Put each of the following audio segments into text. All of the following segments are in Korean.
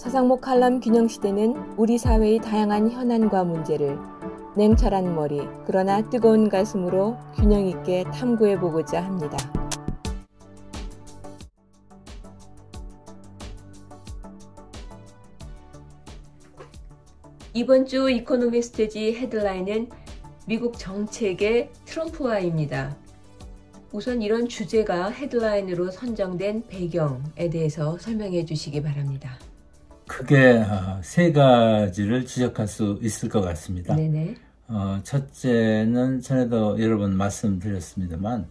서상목 칼럼 균형시대는 우리 사회의 다양한 현안과 문제를 냉철한 머리, 그러나 뜨거운 가슴으로 균형 있게 탐구해보고자 합니다. 이번 주 이코노미스트지 헤드라인은 미국 정책의 트럼프화입니다. 우선 이런 주제가 헤드라인으로 선정된 배경에 대해서 설명해 주시기 바랍니다. 크게 세 가지를 지적할 수 있을 것 같습니다. 네네. 첫째는 전에도 여러 번 말씀드렸습니다만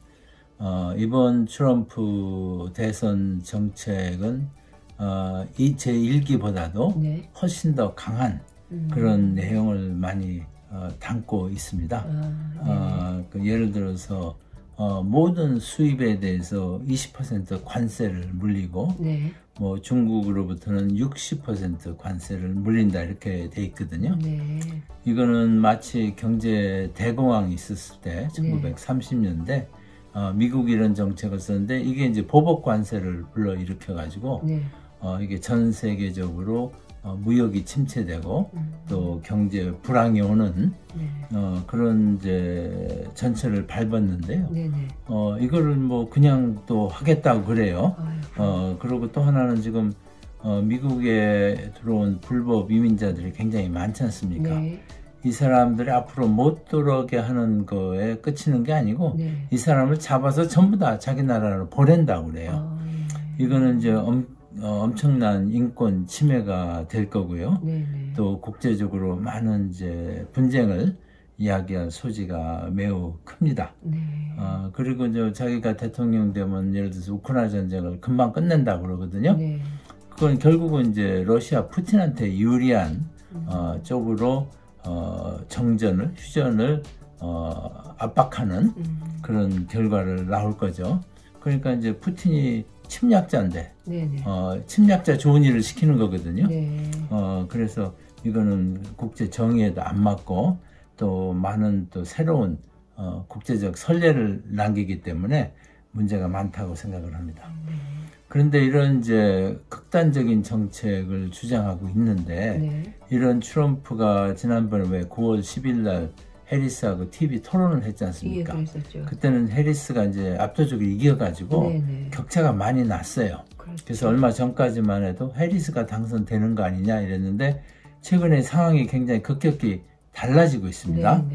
이번 트럼프 대선 정책은 이 제1기보다도 네. 훨씬 더 강한 그런 내용을 많이 담고 있습니다. 예를 들어서 모든 수입에 대해서 20% 관세를 물리고 네. 뭐 중국으로부터는 60% 관세를 물린다 이렇게 돼 있거든요. 네. 이거는 마치 경제 대공황이 있었을 때 1930년대 미국이 이런 정책을 썼는데 이게 이제 보복 관세를 불러일으켜 가지고 네. 이게 전 세계적으로 무역이 침체되고 또 경제 불황이 오는 그런 이제 전철을 밟았는데요. 이거를 뭐 그냥 또 하겠다고 그래요. 그리고 또 하나는 지금 미국에 들어온 불법 이민자들이 굉장히 많지 않습니까? 네. 이 사람들이 앞으로 못 들어오게 하는 거에 그치는 게 아니고 네. 이 사람을 잡아서 전부 다 자기 나라로 보낸다고 그래요. 이거는 이제 엄청난 인권 침해가 될 거고요. 네네. 또 국제적으로 많은 이제 분쟁을 이야기할 소지가 매우 큽니다. 네. 그리고 이제 자기가 대통령 되면 예를 들어서 우크라이나 전쟁을 금방 끝낸다 그러거든요. 네. 그건 결국은 이제 러시아 푸틴한테 유리한 쪽으로 정전을 휴전을 압박하는 그런 결과를 나올 거죠. 그러니까 이제 푸틴이 침략자인데 침략자 좋은 일을 시키는 거거든요. 네. 그래서 이거는 국제 정의에도 안 맞고 또 많은 또 새로운 국제적 선례를 남기기 때문에 문제가 많다고 생각을 합니다. 그런데 이런 이제 극단적인 정책을 주장하고 있는데 이런 트럼프가 지난번에 왜 9월 10일 날 해리스하고 TV 토론을 했지 않습니까? 예, 그때는 해리스가 이제 압도적으로 이겨가지고 격차가 많이 났어요. 그렇죠. 그래서 얼마 전까지만 해도 해리스가 당선되는 거 아니냐 이랬는데 최근에 상황이 굉장히 급격히 달라지고 있습니다.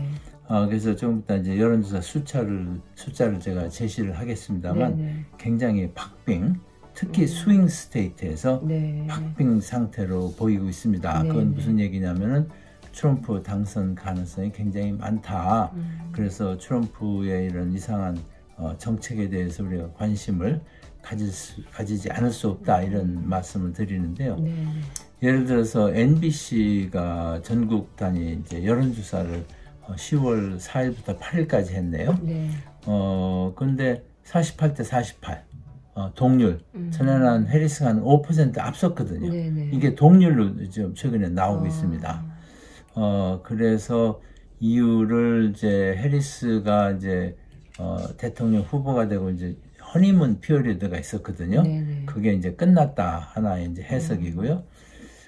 그래서 조금 이따 이제 여론조사 숫자를 제가 제시를 하겠습니다만 굉장히 박빙, 특히 스윙 스테이트에서 박빙 상태로 보이고 있습니다. 그건 무슨 얘기냐면은 트럼프 당선 가능성이 굉장히 많다. 그래서 트럼프의 이런 이상한 정책에 대해서 우리가 관심을 가지지 않을 수 없다 이런 말씀을 드리는데요. 예를 들어서 MBC가 전국 단위 이제 여론조사를 10월 4일부터 8일까지 했네요. 그런데 48대 48 동률. 전에는 해리스가 한 5% 앞섰거든요. 이게 동률로 좀 최근에 나오고 있습니다. 그래서 이유를 이제 해리스가 이제 대통령 후보가 되고 이제 허니문 피어리드가 있었거든요. 그게 이제 끝났다 하나의 이제 해석이고요.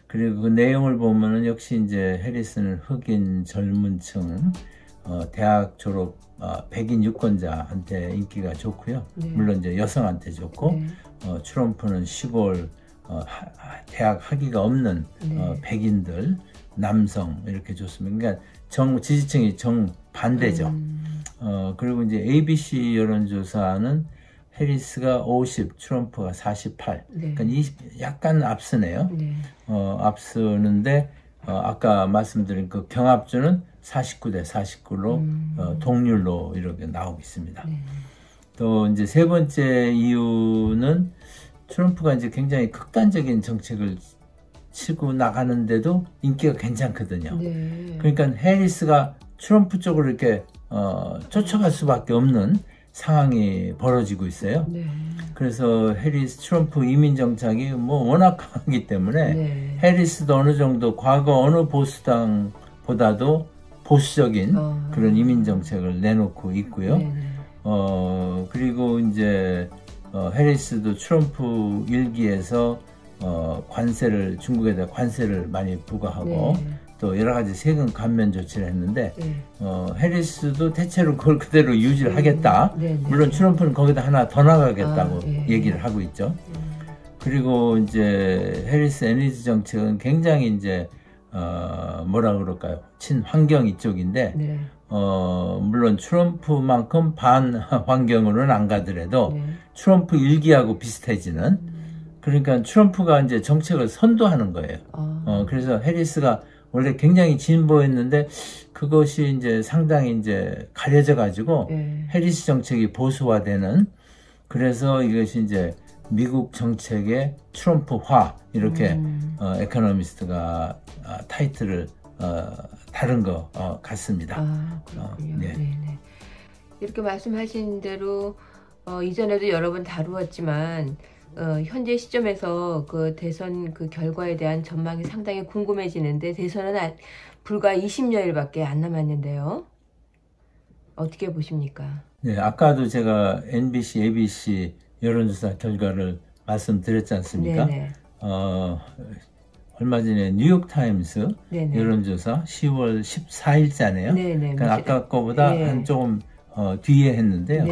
그리고 그 내용을 보면은 역시 이제 해리스는 흑인 젊은층 대학 졸업 백인 유권자한테 인기가 좋고요. 물론 이제 여성한테 좋고 트럼프는 시골 대학 학위가 없는 백인들 남성 이렇게 좋습니다. 그러니까 지지층이 정반대죠. 그리고 이제 ABC 여론조사는 해리스가 50, 트럼프가 48. 그러니까 약간 앞서네요. 앞서는데 아까 말씀드린 그 경합주는 49대 49로 동률로 이렇게 나오고 있습니다. 또 이제 세 번째 이유는 트럼프가 이제 굉장히 극단적인 정책을 치고 나가는데도 인기가 괜찮거든요. 그러니까 해리스가 트럼프 쪽으로 이렇게 쫓아갈 수밖에 없는 상황이 벌어지고 있어요. 그래서 트럼프 이민 정책이 뭐 워낙 강하기 때문에 해리스도 어느 정도 과거 어느 보수당보다도 보수적인 그런 이민 정책을 내놓고 있고요. 그리고 이제 해리스도 트럼프 일기에서 관세를 중국에다 관세를 많이 부과하고 또 여러 가지 세금 감면 조치를 했는데 해리스도 대체로 그걸 그대로 유지를 하겠다. 물론 트럼프는 거기다 하나 더 나가겠다고 얘기를 하고 있죠. 그리고 이제 해리스 에너지 정책은 굉장히 이제 뭐라 그럴까요? 친환경 이쪽인데 물론 트럼프만큼 반환경으로는 안 가더라도 트럼프 일기하고 비슷해지는 그러니까 트럼프가 이제 정책을 선도하는 거예요. 그래서 해리스가 원래 굉장히 진보했는데 그것이 이제 상당히 이제 가려져 가지고 해리스 정책이 보수화되는 그래서 이것이 이제 미국 정책의 트럼프화 이렇게 에코노미스트가 타이틀을 다른 것 같습니다. 그렇군요. 네네. 이렇게 말씀하신 대로 이전에도 여러 번 다루었지만 현재 시점에서 그 대선 그 결과에 대한 전망이 상당히 궁금해지는데 대선은 불과 20여일밖에 안 남았는데요. 어떻게 보십니까? 네, 아까도 제가 NBC, ABC 여론조사 결과를 말씀드렸지 않습니까? 얼마 전에 뉴욕타임스 여론조사 10월 14일자네요. 그러니까 아까 거보다 한 조금 뒤에 했는데요.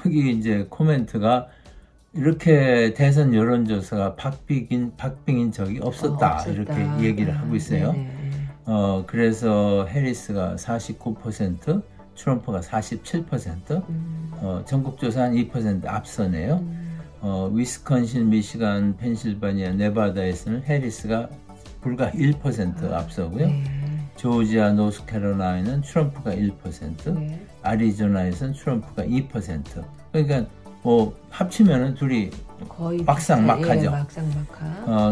여기 이제 코멘트가 이렇게 대선 여론조사가 박빙인 적이 없었다. 이렇게 얘기를 하고 있어요. 그래서 해리스가 49%, 트럼프가 47%, 전국조사 한 2% 앞서네요. 위스콘신, 미시간, 펜실바니아, 네바다에서는 해리스가 불과 1% 앞서고요. 조지아, 노스캐롤라이나는 트럼프가 1%, 아리조나에서는 트럼프가 2%. 그러니까 뭐 합치면은 둘이 거의 막상막하죠.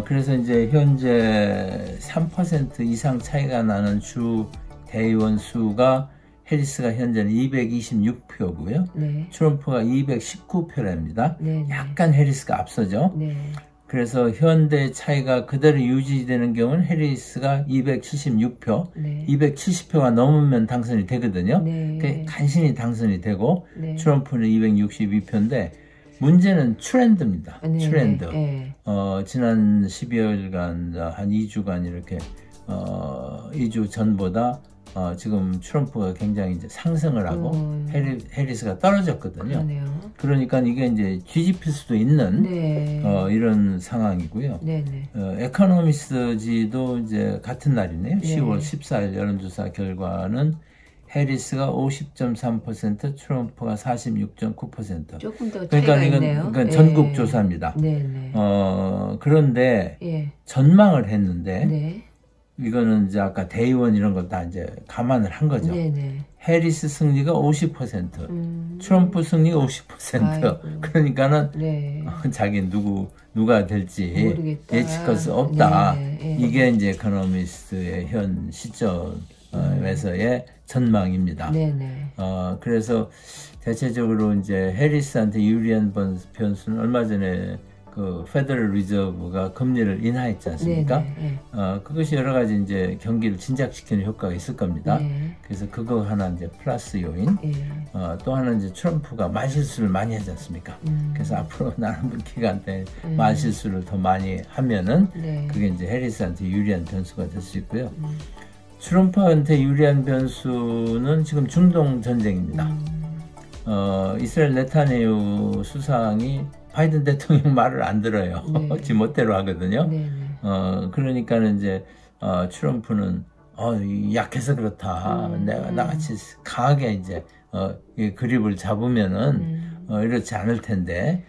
그래서 이제 현재 3% 이상 차이가 나는 주 대의원 수가 해리스가 현재는 226표고요. 트럼프가 219표랍니다. 약간 해리스가 앞서죠. 그래서 현대 차이가 그대로 유지되는 경우는 해리스가 276표, 270표가 넘으면 당선이 되거든요. 간신히 당선이 되고 트럼프는 262표인데 문제는 트렌드입니다. 트렌드. 지난 12월간 한 2주간 이렇게 2주 전보다 지금 트럼프가 굉장히 이제 상승을 하고 해리스가 떨어졌거든요. 그러니까 이게 이제 뒤집힐 수도 있는 이런 상황이고요. 에코노미스트지도 이제 같은 날이네요. 10월 14일 여론조사 결과는 해리스가 50.3%, 트럼프가 46.9%. 조금 더 차이가 그러니까 이건 있네요. 그러니까 전국 조사입니다. 그런데 전망을 했는데 이거는 이제 아까 대의원 이런 걸 다 이제 감안을 한 거죠. 해리스 승리가 50%, 트럼프 승리가 50%. 그러니까는 자기 누가 될지 모르겠다. 예측할 수 없다. 이게 이제 에코노미스트의 현 시점에서의 전망입니다. 그래서 대체적으로 이제 해리스한테 유리한 변수는 얼마 전에 그 페더럴 리저브가 금리를 인하했지 않습니까? 그것이 여러 가지 이제 경기를 진작시키는 효과가 있을 겁니다. 그래서 그거 하나 이제 플러스 요인. 또 하나 이제 트럼프가 말실수를 많이 하지 않습니까? 그래서 앞으로 남은 기간 때 말실수를 더 많이 하면은 그게 이제 해리스한테 유리한 변수가 될 수 있고요. 트럼프한테 유리한 변수는 지금 중동 전쟁입니다. 이스라엘 네타냐후 수상이 바이든 대통령 말을 안 들어요. 지 멋대로 하거든요. 그러니까는 이제 트럼프는 약해서 그렇다. 내가 나같이 강하게 이제 그립을 잡으면은 이렇지 않을 텐데.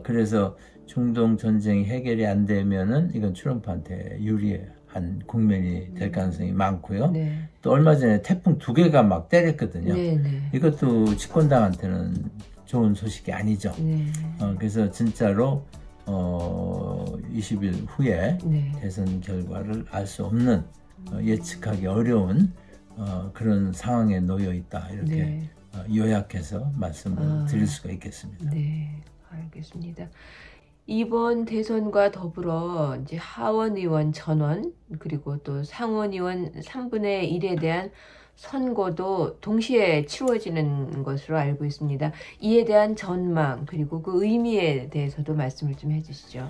그래서 중동 전쟁이 해결이 안 되면은 이건 트럼프한테 유리한 국면이 될 가능성이 많고요. 또 얼마 전에 태풍 2개가 막 때렸거든요. 이것도 집권당한테는 좋은 소식이 아니죠. 그래서 진짜로 20일 후에 대선 결과를 알 수 없는 예측하기 어려운 그런 상황에 놓여 있다. 이렇게 요약해서 말씀을 드릴 수가 있겠습니다. 네, 알겠습니다. 이번 대선과 더불어 이제 하원 의원 전원 그리고 또 상원 의원 3분의 1에 대한 선거도 동시에 치루어지는 것으로 알고 있습니다. 이에 대한 전망 그리고 그 의미에 대해서도 말씀을 좀 해주시죠.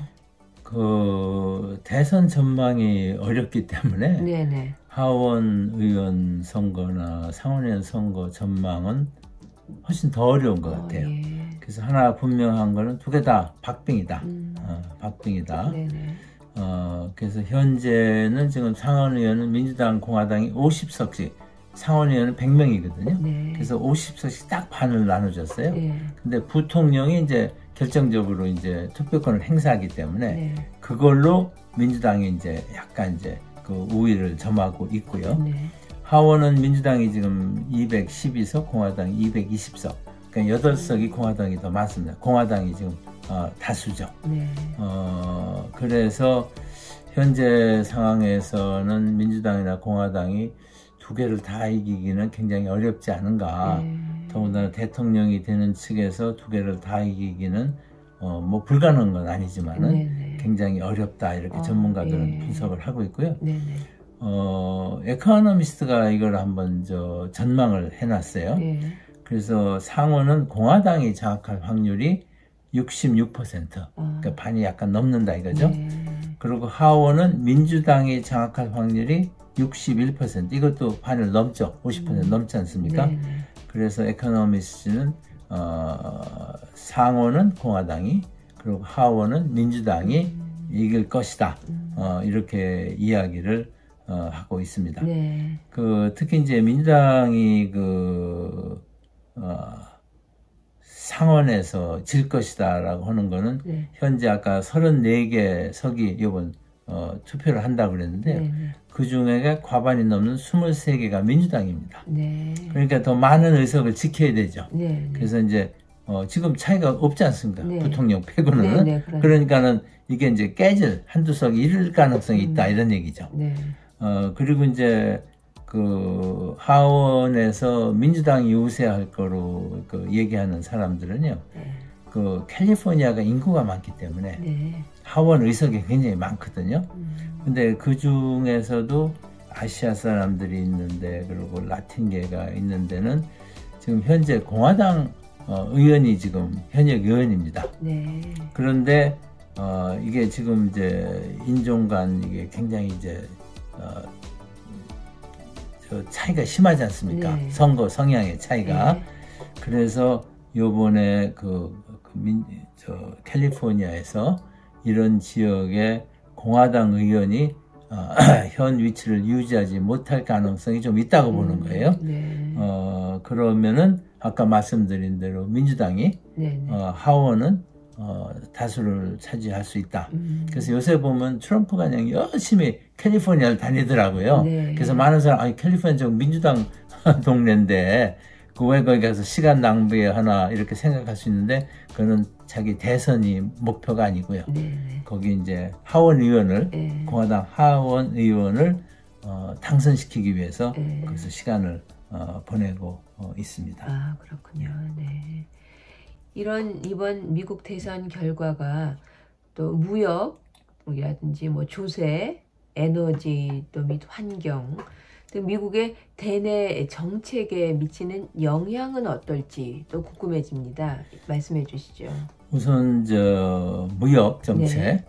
그 대선 전망이 어렵기 때문에 네네. 하원 의원 선거나 상원의원 선거 전망은 훨씬 더 어려운 것 같아요. 예. 그래서 하나 분명한 거는 두 개 다 박빙이다. 박빙이다. 네네. 그래서 현재는 지금 상원의원은 민주당, 공화당이 50석씩, 상원의원은 100명이거든요. 네. 그래서 50석씩 딱 반을 나눠줬어요. 네. 근데 부통령이 이제 결정적으로 이제 투표권을 행사하기 때문에 네. 그걸로 민주당이 이제 약간 이제 그 우위를 점하고 있고요. 네. 하원은 민주당이 지금 212석, 공화당이 220석. 그러니까 8석이 공화당이 더 많습니다. 공화당이 지금 다수죠. 네. 그래서 현재 상황에서는 민주당이나 공화당이 두 개를 다 이기기는 굉장히 어렵지 않은가. 더군다나 대통령이 되는 측에서 두 개를 다 이기기는 뭐 불가능한 건 아니지만은 네네. 굉장히 어렵다 이렇게 전문가들은 네. 분석을 하고 있고요. 네네. 에코노미스트가 이걸 한번 전망을 해놨어요. 네. 그래서 상원은 공화당이 장악할 확률이 66%. 그러니까 반이 약간 넘는다 이거죠. 네. 그리고 하원은 민주당이 장악할 확률이 61%. 이것도 반을 넘죠. 50% 넘지 않습니까? 네네. 그래서 에코노미스트는 상원은 공화당이 그리고 하원은 민주당이 이길 것이다. 이렇게 이야기를 하고 있습니다. 네. 특히 이제 민주당이 상원에서 질 것이다라고 하는 거는 네. 현재 아까 34개 석이 이번 투표를 한다고 그랬는데 네. 그 중에 과반이 넘는 23개가 민주당입니다. 네. 그러니까 더 많은 의석을 지켜야 되죠. 네. 그래서 이제 지금 차이가 없지 않습니까? 네. 부통령 빼고는. 네. 그러니까는 이게 이제 깨질 한두 석이 이를 가능성이 있다 이런 얘기죠. 네. 그리고 이제 그 하원에서 민주당이 우세할 거로 얘기하는 사람들은요. 네. 캘리포니아가 인구가 많기 때문에 네. 하원 의석이 굉장히 많거든요. 근데 그 중에서도 아시아 사람들이 있는데 그리고 라틴계가 있는 데는 지금 현재 공화당 의원이 지금 현역 의원입니다. 네. 그런데 이게 지금 이제 인종 간 이게 굉장히 이제 차이가 심하지 않습니까? 네. 선거 성향의 차이가. 네. 그래서 요번에 캘리포니아에서 이런 지역에 공화당 의원이 현 위치를 유지하지 못할 가능성이 좀 있다고 보는 거예요. 네. 그러면은 아까 말씀드린 대로 민주당이 네. 하원은 다수를 차지할 수 있다. 그래서 요새 보면 트럼프가 그냥 열심히 캘리포니아를 다니더라고요. 네. 그래서 많은 사람, 캘리포니아 저 민주당 동네인데 왜 거기 가서 시간 낭비하나 이렇게 생각할 수 있는데 그거는 자기 대선이 목표가 아니고요. 네. 거기 이제 하원 의원을 네. 공화당 하원 의원을 당선시키기 위해서 네. 그래서 시간을 보내고 있습니다. 아, 그렇군요. 네. 이번 미국 대선 결과가 또 무역이라든지 뭐 조세, 에너지 또 및 환경 등 미국의 대내 정책에 미치는 영향은 어떨지 또 궁금해집니다. 말씀해 주시죠. 우선 무역 정책. 네.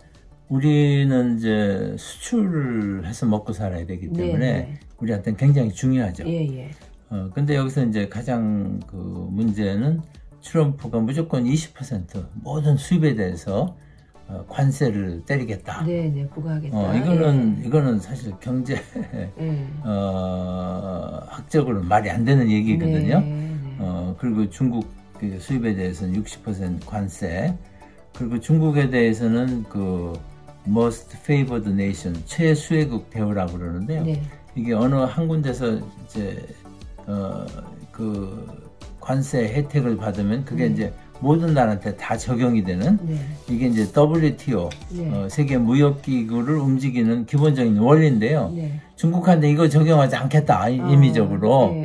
우리는 이제 수출을 해서 먹고 살아야 되기 때문에 네. 우리한테는 굉장히 중요하죠. 예. 근데 여기서 이제 가장 문제는 트럼프가 무조건 20% 모든 수입에 대해서 관세를 때리겠다. 네, 부과하겠다. 이거는 사실 경제 학적으로 말이 안 되는 얘기거든요. 네. 그리고 중국 수입에 대해서는 60% 관세. 그리고 중국에 대해서는 most favored nation 최수혜국 대우라고 그러는데요. 네. 이게 어느 한 군데서 이제 관세 혜택을 받으면 그게 이제 모든 나라한테 다 적용이 되는 이게 이제 WTO 세계 무역기구를 움직이는 기본적인 원리인데요. 중국한테 이거 적용하지 않겠다 임의적으로.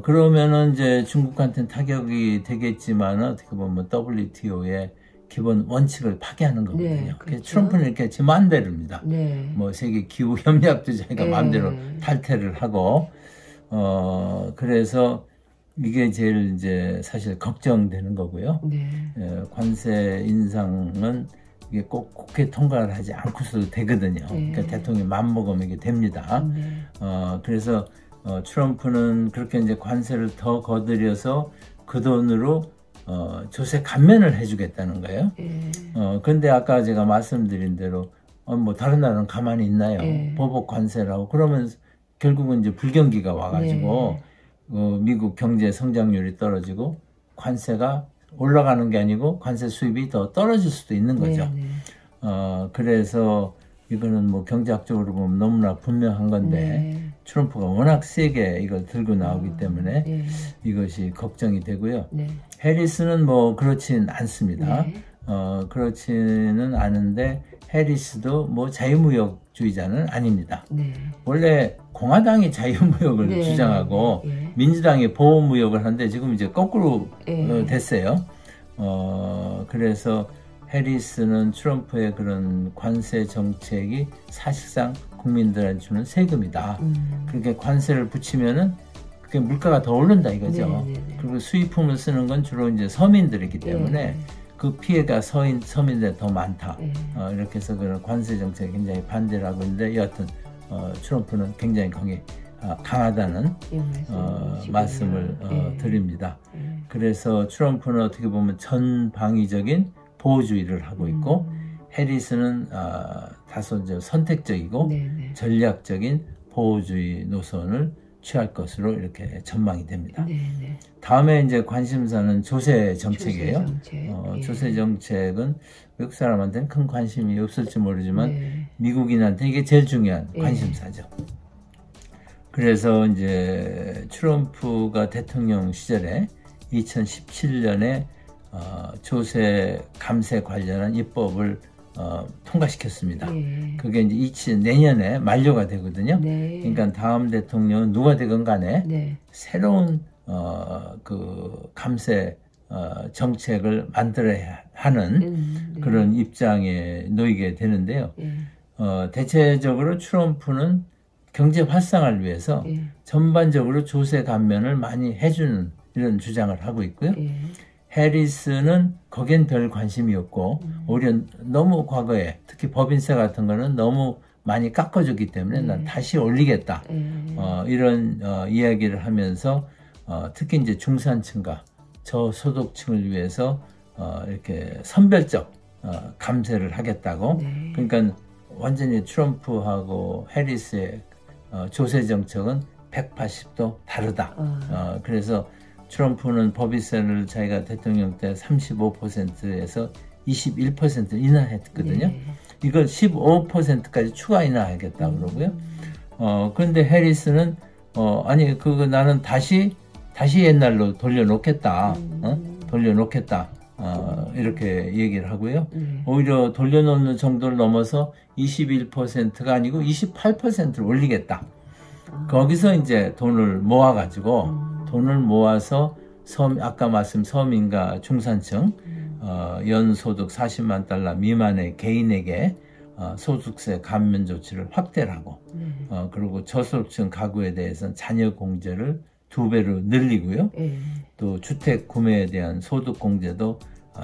그러면은 이제 중국한테는 타격이 되겠지만 어떻게 보면 WTO의 기본 원칙을 파괴하는 거거든요. 그래서 트럼프는 이렇게 제 마음대로입니다. 뭐 세계 기후 협약도 자기가 마음대로 탈퇴를 하고 그래서 이게 제일 이제 사실 걱정되는 거고요. 네. 관세 인상은 이게 꼭 국회 통과를 하지 않고서도 되거든요. 네. 그러니까 대통령이 맘먹으면 이게 됩니다. 네. 그래서 트럼프는 그렇게 이제 관세를 더 거들여서 그 돈으로 조세 감면을 해주겠다는 거예요. 그런데 아까 제가 말씀드린 대로 뭐 다른 나라는 가만히 있나요? 보복 관세라고 그러면 결국은 이제 불경기가 와가지고 미국 경제 성장률이 떨어지고 관세가 올라가는 게 아니고 관세 수입이 더 떨어질 수도 있는 거죠. 그래서 이거는 뭐 경제학적으로 보면 너무나 분명한 건데 트럼프가 워낙 세게 이걸 들고 나오기 때문에 이것이 걱정이 되고요. 해리스는 뭐 그렇진 않습니다. 그렇지는 않은데 해리스도 뭐 자유무역주의자는 아닙니다. 원래 공화당이 자유무역을 주장하고 민주당이 보호무역을 하는데 지금 이제 거꾸로 됐어요. 그래서 해리스는 트럼프의 그런 관세 정책이 사실상 국민들한테 주는 세금이다. 그렇게 관세를 붙이면은 그게 물가가 더 오른다 이거죠. 그리고 수입품을 쓰는 건 주로 이제 서민들이기 때문에 그 피해가 서민들에 더 많다. 이렇게 해서 그런 관세 정책에 굉장히 반대를 하고 있는데 여하튼 트럼프는 굉장히 거기 강하다는 말씀을 드립니다. 그래서 트럼프는 어떻게 보면 전방위적인 보호주의를 하고 있고 해리스는 다소 이제 선택적이고 전략적인 보호주의 노선을 취할 것으로 이렇게 전망이 됩니다. 다음에 이제 관심사는 조세 정책이에요. 조세 정책은 외국 사람한테는 큰 관심이 없을지 모르지만 미국인한테 이게 제일 중요한 관심사죠. 그래서 이제 트럼프가 대통령 시절에 2017년에 조세 감세 관련한 입법을 통과시켰습니다. 그게 이제 내년에 만료가 되거든요. 그러니까 다음 대통령은 누가 되건 간에 새로운 그 감세 정책을 만들어야 하는 그런 입장에 놓이게 되는데요. 대체적으로 트럼프는 경제 활성화를 위해서 전반적으로 조세 감면을 많이 해주는 이런 주장을 하고 있고요. 해리스는 거긴 별 관심이 없고 오히려 너무 과거에 특히 법인세 같은 거는 너무 많이 깎아줬기 때문에 난 다시 올리겠다. 이런 이야기를 하면서 특히 이제 중산층과 저소득층을 위해서 이렇게 선별적 감세를 하겠다고. 그러니까 완전히 트럼프하고 해리스의 조세 정책은 180도 다르다. 그래서 트럼프는 법인세를 자기가 대통령 때 35%에서 21% 인하했거든요. 이걸 15%까지 추가 인하하겠다 그러고요. 그런데 해리스는 아니 그거 나는 다시 옛날로 돌려놓겠다. 돌려놓겠다. 이렇게 얘기를 하고요. 오히려 돌려놓는 정도를 넘어서 21%가 아니고 28%를 올리겠다. 거기서 이제 돈을 모아가지고 돈을 모아서 아까 말씀 서민과 중산층 연소득 40만 달러 미만의 개인에게 소득세 감면 조치를 확대를 하고 그리고 저소득층 가구에 대해서는 자녀 공제를 2배로 늘리고요. 또 주택 구매에 대한 소득 공제도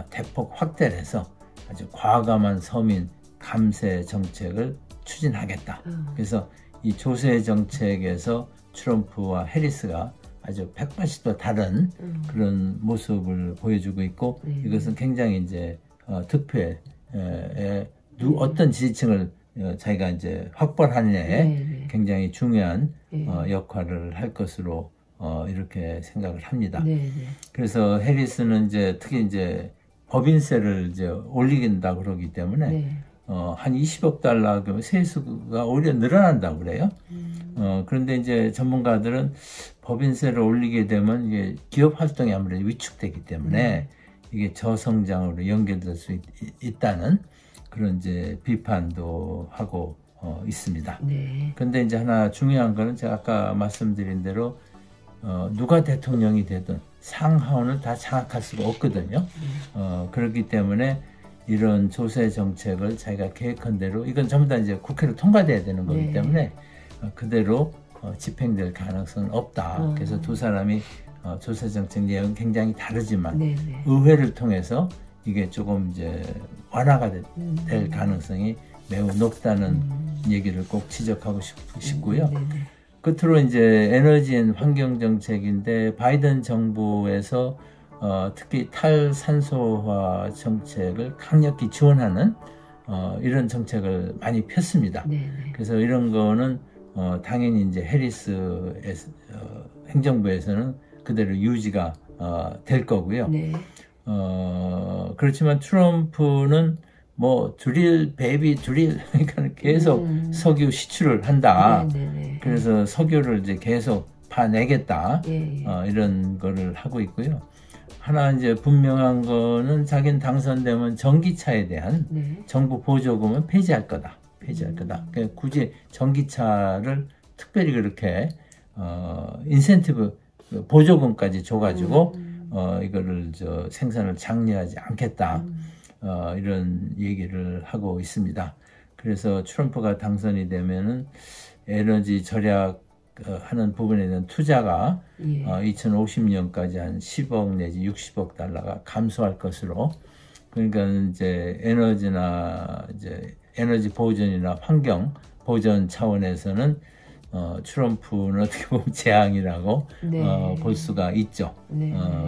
대폭 확대를 해서 아주 과감한 서민 감세 정책을 추진하겠다. 그래서 이 조세 정책에서 트럼프와 해리스가 아주 180도 다른 그런 모습을 보여주고 있고 이것은 굉장히 이제 득표에 어떤 지지층을 자기가 이제 확보를 하느냐에 굉장히 중요한 역할을 할 것으로 이렇게 생각을 합니다. 그래서 해리스는 이제 특히 이제 법인세를 이제 올리긴다 그러기 때문에 한 20억 달러 그러면 세수가 오히려 늘어난다고 그래요. 그런데 이제 전문가들은 법인세를 올리게 되면 이게 기업 활동이 아무래도 위축되기 때문에 이게 저성장으로 연결될 수 있다는 그런 이제 비판도 하고 있습니다. 그런데 이제 하나 중요한 거는 제가 아까 말씀드린 대로 누가 대통령이 되든 상하원을 다 장악할 수가 없거든요. 그렇기 때문에 이런 조세 정책을 자기가 계획한 대로 이건 전부 다 이제 국회로 통과돼야 되는 거기 때문에 그대로 집행될 가능성은 없다. 그래서 두 사람이 조세 정책 내용은 굉장히 다르지만 네네. 의회를 통해서 이게 조금 이제 완화가 될 가능성이 매우 높다는 얘기를 꼭 지적하고 싶고요. 끝으로 이제 에너지 앤 환경 정책인데 바이든 정부에서 특히 탈산소화 정책을 강력히 지원하는 이런 정책을 많이 폈습니다. 그래서 이런 거는 당연히 이제 해리스 행정부에서는 그대로 유지가 될 거고요. 네. 그렇지만 트럼프는 뭐 드릴 베이비 드릴 그러니까 계속 석유 시출을 한다. 그래서 석유를 이제 계속 파내겠다. 이런 거를 하고 있고요. 하나 이제 분명한 거는 자기는 당선되면 전기차에 대한 정부 보조금은 폐지할 거다. 그러니까 굳이 전기차를 특별히 그렇게 인센티브 보조금까지 줘가지고 이거를 생산을 장려하지 않겠다. 이런 얘기를 하고 있습니다. 그래서 트럼프가 당선이 되면은 에너지 절약하는 부분에 대한 투자가 2050년까지 한 10억 내지 60억 달러가 감소할 것으로, 그러니까 이제 에너지 보존이나 환경 보존 차원에서는 트럼프는 어떻게 보면 재앙이라고 볼 수가 있죠.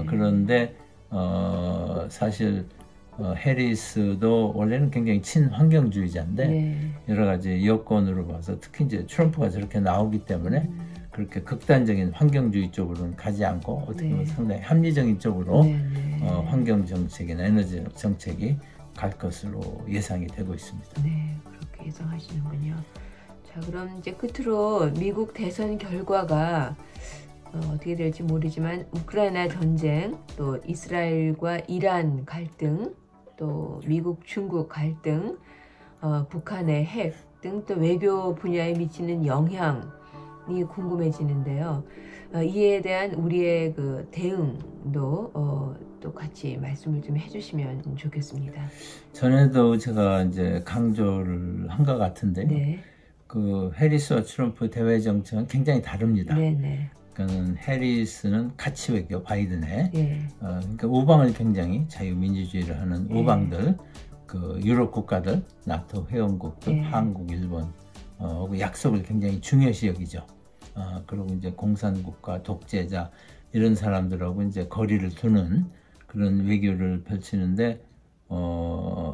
그런데 사실 해리스도 원래는 굉장히 친환경주의자인데 여러 가지 여건으로 봐서 특히 이제 트럼프가 저렇게 나오기 때문에 그렇게 극단적인 환경주의 쪽으로는 가지 않고 어떻게 보면 상당히 합리적인 쪽으로 환경 정책이나 에너지 정책이 갈 것으로 예상이 되고 있습니다. 네, 그렇게 예상하시는군요. 자, 그럼 이제 끝으로 미국 대선 결과가 어떻게 될지 모르지만 우크라이나 전쟁, 또 이스라엘과 이란 갈등, 또 미국 중국 갈등, 북한의 핵 등 또 외교 분야에 미치는 영향이 궁금해지는데요. 이에 대한 우리의 그 대응도 또 같이 말씀을 좀 해주시면 좋겠습니다. 전에도 제가 이제 강조를 한 것 같은데, 그 해리스와 트럼프 대외 정책은 굉장히 다릅니다. 그러니까 해리스는 가치 외교, 바이든의 그러니까 우방을 굉장히 자유민주주의를 하는 우방들, 그 유럽 국가들, 나토 회원국들, 한국, 일본 약속을 굉장히 중요시 여기죠. 그리고 이제 공산국가, 독재자 이런 사람들하고 이제 거리를 두는 그런 외교를 펼치는데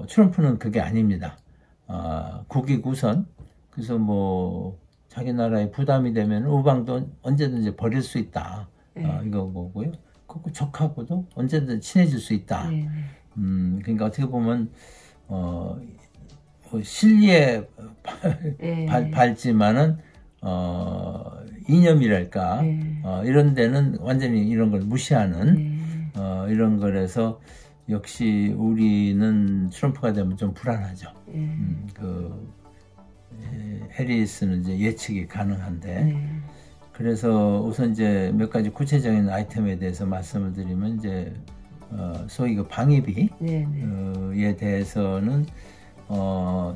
트럼프는 그게 아닙니다. 국익 우선. 그래서 뭐 자기 나라에 부담이 되면 우방도 언제든지 버릴 수 있다. 이거 뭐고요. 그 적하고도 언제든지 친해질 수 있다. 그러니까 어떻게 보면 실리에 밟지만은 이념이랄까 이런 데는 완전히 이런 걸 무시하는 이런 거라서 역시 우리는 트럼프가 되면 좀 불안하죠. 해리스는 이제 예측이 가능한데 그래서 우선 이제 몇 가지 구체적인 아이템에 대해서 말씀을 드리면 이제 소위 그 방위비에 대해서는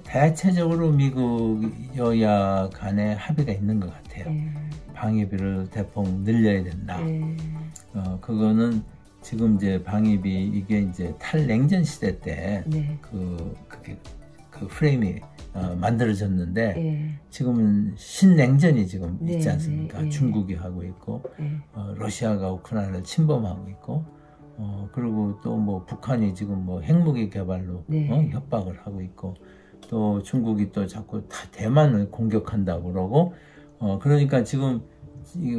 대체적으로 미국 여야 간에 합의가 있는 것 같아요. 방위비를 대폭 늘려야 된다. 그거는 지금 이제 방위비 이게 이제 탈냉전 시대 때 그 프레임이 만들어졌는데 지금은 신냉전이 지금 있지 않습니까? 중국이 하고 있고 러시아가 우크라이나를 침범하고 있고 그리고 또 뭐 북한이 지금 뭐 핵무기 개발로 협박을 하고 있고 또 중국이 또 자꾸 다 대만을 공격한다고 그러고 그러니까 지금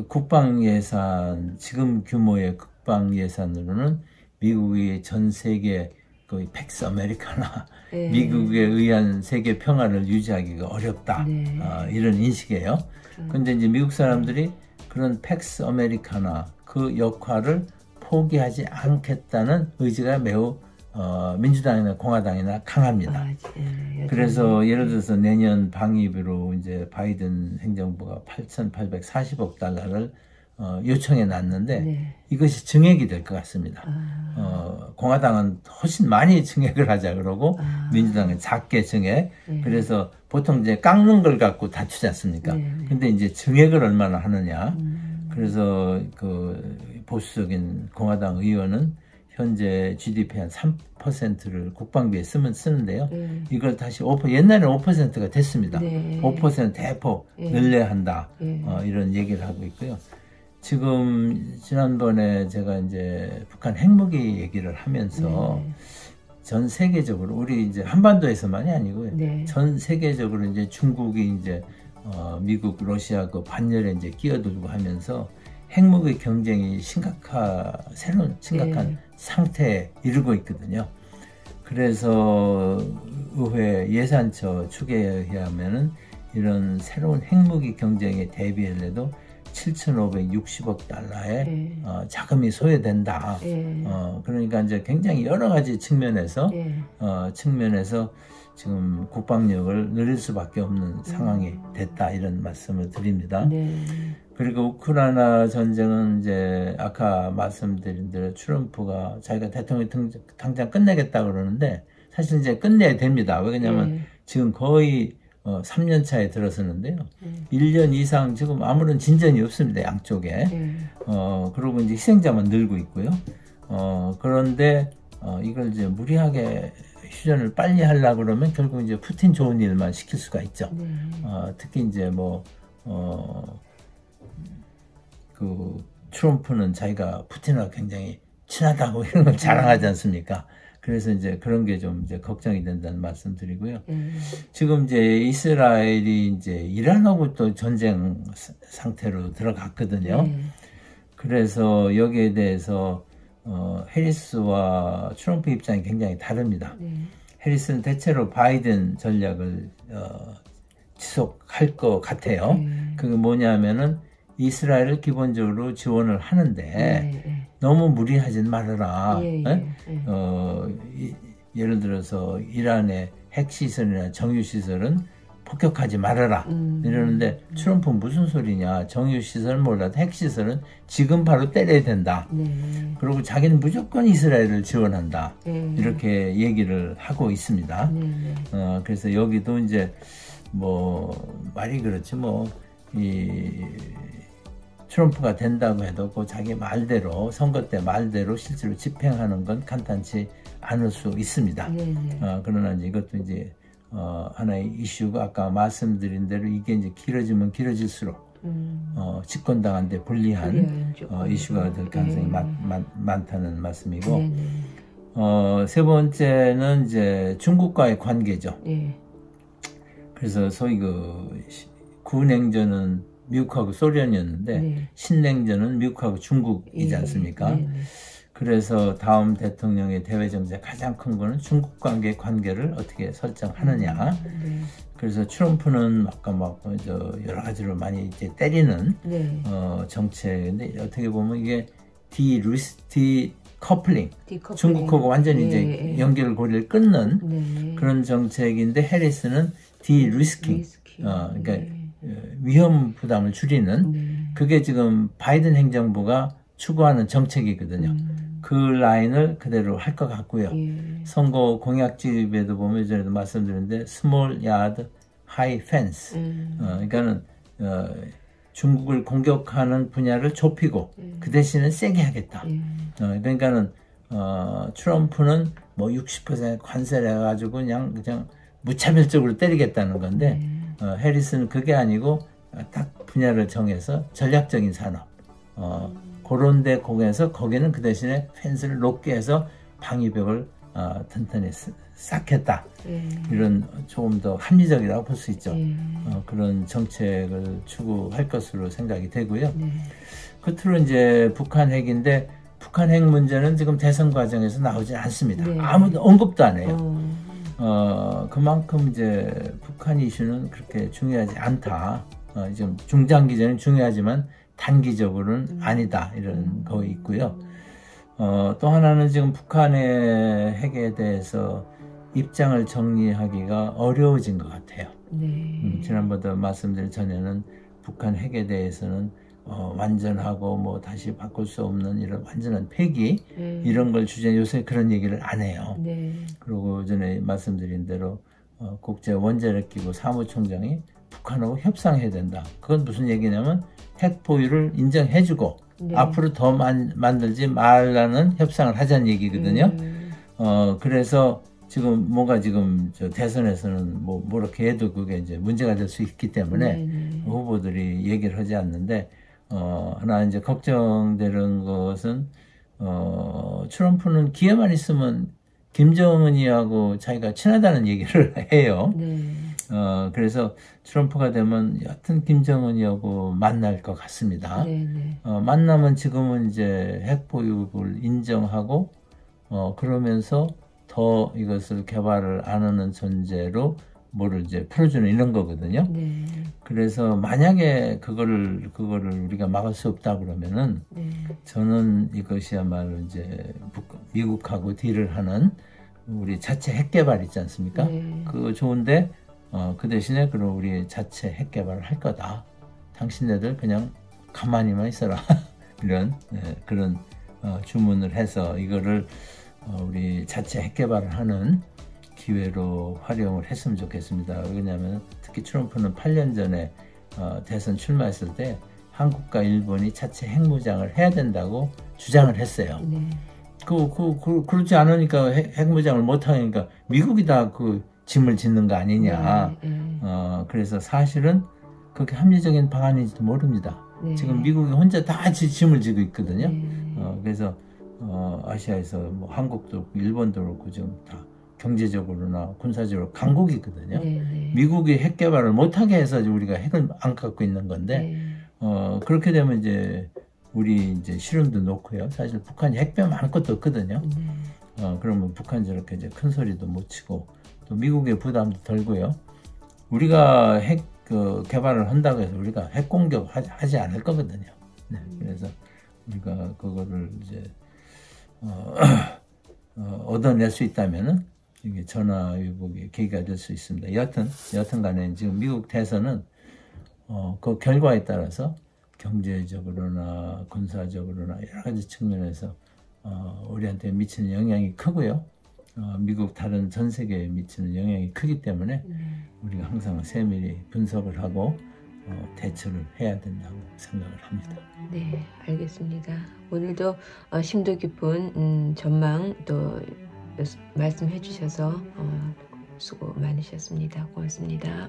국방 예산 지금 규모의 국방 예산으로는 미국이 전 세계 거의 팩스 아메리카나 미국에 의한 세계 평화를 유지하기가 어렵다 이런 인식이에요. 그런데 이제 미국 사람들이 그런 팩스 아메리카나 그 역할을 포기하지 않겠다는 의지가 매우 민주당이나 공화당이나 강합니다. 그래서 예를 들어서 내년 방위비로 이제 바이든 행정부가 8,840억 달러를 요청해 놨는데 이것이 증액이 될 것 같습니다. 공화당은 훨씬 많이 증액을 하자 그러고 민주당은 작게 증액. 그래서 보통 이제 깎는 걸 갖고 다투지 않습니까? 근데 이제 증액을 얼마나 하느냐. 그래서 그 보수적인 공화당 의원은 현재 GDP 한 3%를 국방비에 쓰는데요. 이걸 다시 옛날에는 5%가 됐습니다. 5% 대폭 늘려야 한다. 이런 얘기를 하고 있고요. 지금 지난번에 제가 이제 북한 핵무기 얘기를 하면서 전 세계적으로 우리 이제 한반도에서만이 아니고요. 전 세계적으로 이제 중국이 이제 미국, 러시아 그 반열에 이제 끼어들고 하면서 핵무기 경쟁이 새로운 심각한 상태에 이르고 있거든요. 그래서 의회 예산처 추계에 의하면은 이런 새로운 핵무기 경쟁에 대비하려도 7,560억 달러의 자금이 소요된다. 그러니까 이제 굉장히 여러 가지 측면에서 지금 국방력을 늘릴 수밖에 없는 상황이 됐다, 이런 말씀을 드립니다. 그리고 우크라이나 전쟁은 이제 아까 말씀드린 대로 트럼프가 자기가 대통령 당장 끝내겠다 그러는데 사실 이제 끝내야 됩니다. 왜냐하면 지금 거의 3년 차에 들어서는데요. 1년 이상 지금 아무런 진전이 없습니다. 양쪽에. 그리고 이제 희생자만 늘고 있고요. 그런데 이걸 이제 무리하게 휴전을 빨리 하려고 그러면 결국 이제 푸틴 좋은 일만 시킬 수가 있죠. 특히 이제 그 트럼프는 자기가 푸틴하고 굉장히 친하다고 이런 걸 자랑하지 않습니까? 그래서 이제 그런 게 좀 이제 걱정이 된다는 말씀 드리고요. 지금 이제 이스라엘이 이제 이란하고 또 전쟁 상태로 들어갔거든요. 그래서 여기에 대해서 해리스와 트럼프 입장이 굉장히 다릅니다. 해리스는 대체로 바이든 전략을 지속할 것 같아요. 그게 뭐냐면은 이스라엘을 기본적으로 지원을 하는데 너무 무리하진 말아라. 예를 들어서 이란의 핵시설이나 정유시설은 폭격하지 말아라. 이러는데 트럼프는 무슨 소리냐. 정유시설은 몰라도 핵시설은 지금 바로 때려야 된다. 그리고 자기는 무조건 이스라엘을 지원한다. 이렇게 얘기를 하고 있습니다. 그래서 여기도 이제 말이 그렇지 트럼프가 된다고 해도 그 자기 말대로 선거 때 말대로 실제로 집행하는 건 간단치 않을 수 있습니다. 그러나 이제 이것도 이제 하나의 이슈가 아까 말씀드린 대로 이게 이제 길어지면 길어질수록 집권당한 데 불리한 이슈가 될 가능성이 많다는 말씀이고 세 번째는 이제 중국과의 관계죠. 그래서 소위 그 구냉전은 미국하고 소련이었는데 신냉전은 미국하고 중국이지 않습니까? 그래서 다음 대통령의 대외 정책 가장 큰 거는 중국 관계를 어떻게 설정하느냐. 그래서 트럼프는 아까 여러 가지로 많이 이제 때리는 정책인데 어떻게 보면 이게 디커플링, 중국하고 완전히 이제 연결고리를 끊는 그런 정책인데 해리스는 디리스킹, 그러니까 위험 부담을 줄이는 그게 지금 바이든 행정부가 추구하는 정책이거든요. 그 라인을 그대로 할 것 같고요. 선거 공약집에도 보면 예전에도 말씀드렸는데 small yard, high fence. 그러니까는 중국을 공격하는 분야를 좁히고 그 대신에 세게 하겠다. 그러니까는 트럼프는 60% 관세를 해가지고 그냥 무차별적으로 때리겠다는 건데 해리스는 그게 아니고 딱 분야를 정해서 전략적인 산업 그런 데 공에서 거기는 그 대신에 펜스를 높게 해서 방위벽을 튼튼히 쌓겠다. 이런 조금 더 합리적이라고 볼 수 있죠. 그런 정책을 추구할 것으로 생각이 되고요. 끝으로 이제 북한 핵인데 북한 핵 문제는 지금 대선 과정에서 나오지 않습니다. 아무도 언급도 안 해요. 그만큼 이제 북한 이슈는 그렇게 중요하지 않다. 지금 중장기전은 중요하지만 단기적으로는 아니다. 이런 거 있고요. 또 하나는 지금 북한의 핵에 대해서 입장을 정리하기가 어려워진 것 같아요. 지난번에 말씀드린 전에는 북한 핵에 대해서는 완전하고 뭐 다시 바꿀 수 없는 이런 완전한 폐기 이런 걸 주제 요새 그런 얘기를 안 해요. 그리고 전에 말씀드린 대로 국제 원자력기구 사무총장이 북한하고 협상해야 된다. 그건 무슨 얘기냐면 핵 보유를 인정해주고 앞으로 더 만들지 말라는 협상을 하자는 얘기거든요. 그래서 지금 뭔가 지금 저 대선에서는 뭐 그렇게 해도 그게 이제 문제가 될 수 있기 때문에 후보들이 얘기를 하지 않는데 하나 이제 걱정되는 것은 트럼프는 기회만 있으면 김정은이하고 자기가 친하다는 얘기를 해요. 그래서 트럼프가 되면 여하튼 김정은이하고 만날 것 같습니다. 만나면 지금은 이제 핵 보유를 인정하고 그러면서 더 이것을 개발을 안 하는 전제로 뭐를 이제 풀어주는 이런 거거든요. 그래서 만약에 그거를 우리가 막을 수 없다 그러면은 저는 이것이야말로 이제 미국하고 딜을 하는 우리 자체 핵 개발 있지 않습니까? 그거 좋은데 그 대신에 그럼 우리 자체 핵 개발을 할 거다. 당신네들 그냥 가만히만 있어라. 이런 그런 주문을 해서 이거를 우리 자체 핵 개발을 하는 기회로 활용을 했으면 좋겠습니다. 왜냐하면 특히 트럼프는 8년 전에 대선 출마했을 때 한국과 일본이 자체 핵무장을 해야 된다고 주장을 했어요. 그렇지 않으니까 핵무장을 못하니까 미국이 다 그 짐을 짓는 거 아니냐. 그래서 사실은 그렇게 합리적인 방안인지도 모릅니다. 지금 미국이 혼자 다 짐을 지고 있거든요. 그래서 아시아에서 뭐 한국도 그렇고 일본도 그렇고 지금 다 경제적으로나 군사적으로 강국이거든요. 미국이 핵 개발을 못하게 해서 우리가 핵을 안 갖고 있는 건데 그렇게 되면 이제 우리 이제 실험도 놓고요. 사실 북한이 핵배면 아무것도 없거든요. 그러면 북한 저렇게 이제 큰 소리도 못 치고 또 미국의 부담도 덜고요. 우리가 핵 개발을 한다고 해서 우리가 핵 공격 하지 않을 거거든요. 그래서 우리가 그거를 이제 얻어낼 수 있다면은 이게 전화위복의 계기가 될 수 있습니다. 여하튼 간에 지금 미국 대선은 그 결과에 따라서 경제적으로나 군사적으로나 여러 가지 측면에서 우리한테 미치는 영향이 크고요. 미국 다른 전 세계에 미치는 영향이 크기 때문에 우리가 항상 세밀히 분석을 하고 대처를 해야 된다고 생각을 합니다. 네, 알겠습니다. 오늘도 심도 깊은 전망 또 말씀해 주셔서 수고 많으셨습니다. 고맙습니다.